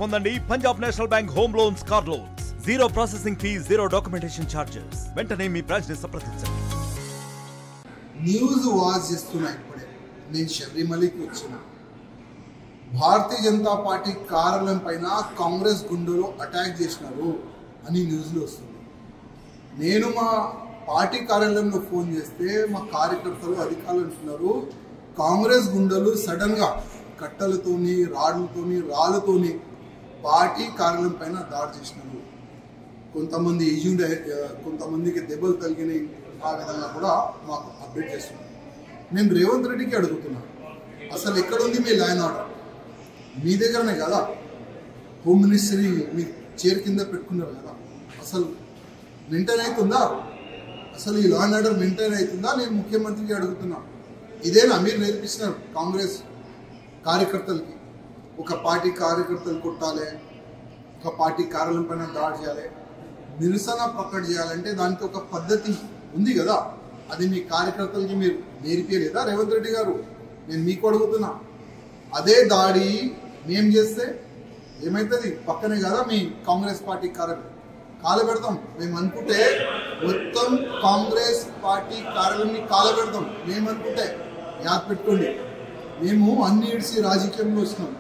పొందండి Punjab national bank home loans car loans zero processing fee zero documentation charges వెంటనే మీ branch ని సంప్రదించండి. News watch చేస్తున్నా ఇప్పుడే నేను శబరిమలకి వచ్చిన భారతీయ జనతా పార్టీ కార్యాలయం పైన కాంగ్రెస్ గుండెలు అటాక్ చేసినారు అని న్యూస్లో వస్తుంది. నేను మా పార్టీ కార్యాలయంలో ఫోన్ చేస్తే మా కార్యకర్తలు అధికారులు అంటున్నారు కాంగ్రెస్ గుండెలు సడన్గా కట్టలతోని రాళ్లతోని రాళ్ళతోని పార్టీ కార్యాలయం పైన దాడి చేసినారు. కొంతమంది కొంతమందికి దెబ్బలు తగిలినాయి. ఆ విధంగా కూడా మాకు అప్డేట్ చేస్తున్నారు. నేను రేవంత్ రెడ్డికి అడుగుతున్నాను, అసలు ఎక్కడుంది మీ లా అండ్ ఆర్డర్? మీ దగ్గరనే కదా హోమ్ మినిస్ట్రీ మీ చైర్ కింద పెట్టుకున్నారు కదా, అసలు మెయింటైన్ అవుతుందా? అసలు ఈ లా అండ్ ఆర్డర్ మెయింటైన్ అవుతుందా? నేను ముఖ్యమంత్రికి అడుగుతున్నాను. ఇదేనా మీరు నేర్పిస్తున్నారు కాంగ్రెస్ కార్యకర్తలకి? ఒక పార్టీ కార్యకర్తలు కొట్టాలి, ఒక పార్టీ కార్యాలయం పైన దాడి చేయాలి, నిరసన ప్రకటన చేయాలంటే దానికి ఒక పద్ధతి ఉంది కదా, అది మీ కార్యకర్తలకి మీరు నేర్పియలేదా రేవంత్ రెడ్డి గారు? నేను మీకు అడుగుతున్నా. అదే దాడి మేము చేస్తే ఏమవుతుంది? పక్కనే కదా మీ కాంగ్రెస్ పార్టీ కార్యాలయం, కాలబెడతాం. మేము అనుకుంటే మొత్తం కాంగ్రెస్ పార్టీ కార్యాలయాన్ని కాలబెడతాం మేము అనుకుంటే. యాద్ పెట్టుకోండి, మేము అన్ని ఇడిసి రాజకీయంలో వచ్చినాం,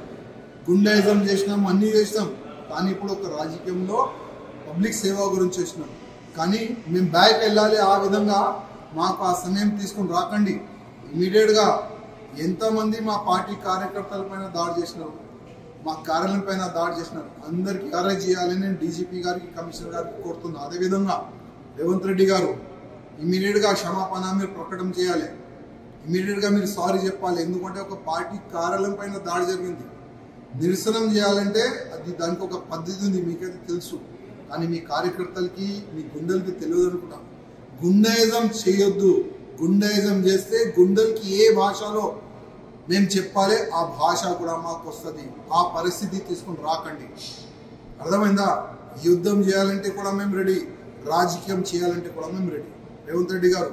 గుండాయిజం చేసినాం, అన్నీ చేసినాం. కానీ ఇప్పుడు ఒక రాజకీయంలో పబ్లిక్ సేవ గురించి వచ్చినాం. కానీ మేము బ్యాక్ వెళ్ళాలి. ఆ విధంగా మాకు ఆ సమయం తీసుకుని రాకండి. ఇమీడియట్గా ఎంతమంది మా పార్టీ కార్యకర్తల పైన దాడి చేసినారు, మా కార్యాలయం పైన దాడి చేసినారు, అందరికీ అరెస్ట్ చేయాలని నేను డీజీపీ గారికి కమిషనర్ గారికి కోరుతున్నాను. అదేవిధంగా రేవంత్ రెడ్డి గారు ఇమీడియట్గా క్షమాపణ మీరు ప్రకటన చేయాలి. ఇమీడియట్గా మీరు సారీ చెప్పాలి. ఎందుకంటే ఒక పార్టీ కార్యాలయం పైన దాడి జరిగింది. నిరసనం చేయాలంటే అది దానికి ఒక పద్ధతి ఉంది, మీకైతే తెలుసు. కానీ మీ కార్యకర్తలకి మీ గుండెలకి తెలియదు అనుకుంటా. గుండాయిజం చేయొద్దు. గుండాయిజం చేస్తే గుండెలకి ఏ భాషలో మేము చెప్పాలి ఆ భాష కూడా మాకు వస్తుంది. ఆ పరిస్థితి తీసుకుని రాకండి. అర్థమైందా? యుద్ధం చేయాలంటే కూడా మేము రెడీ, రాజకీయం చేయాలంటే కూడా మేము రెడీ. రేవంత్ రెడ్డి గారు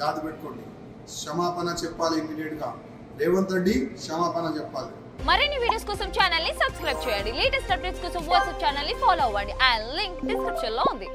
యాద పెట్టుకోండి, క్షమాపణ చెప్పాలి ఇమీడియట్గా. రేవంత్ రెడ్డి క్షమాపణ చెప్పాలి. మరిన్ని వీడియోస్ కోసం ఛానల్ ని సబ్స్క్రైబ్ చేయండి. లేటెస్ట్ అప్డేట్స్ కోసం వాట్సాప్ ఛానల్ ని ఫాలో అవ్వండి. ఆ లింక్ డిస్క్రిప్షన్ లో ఉంది.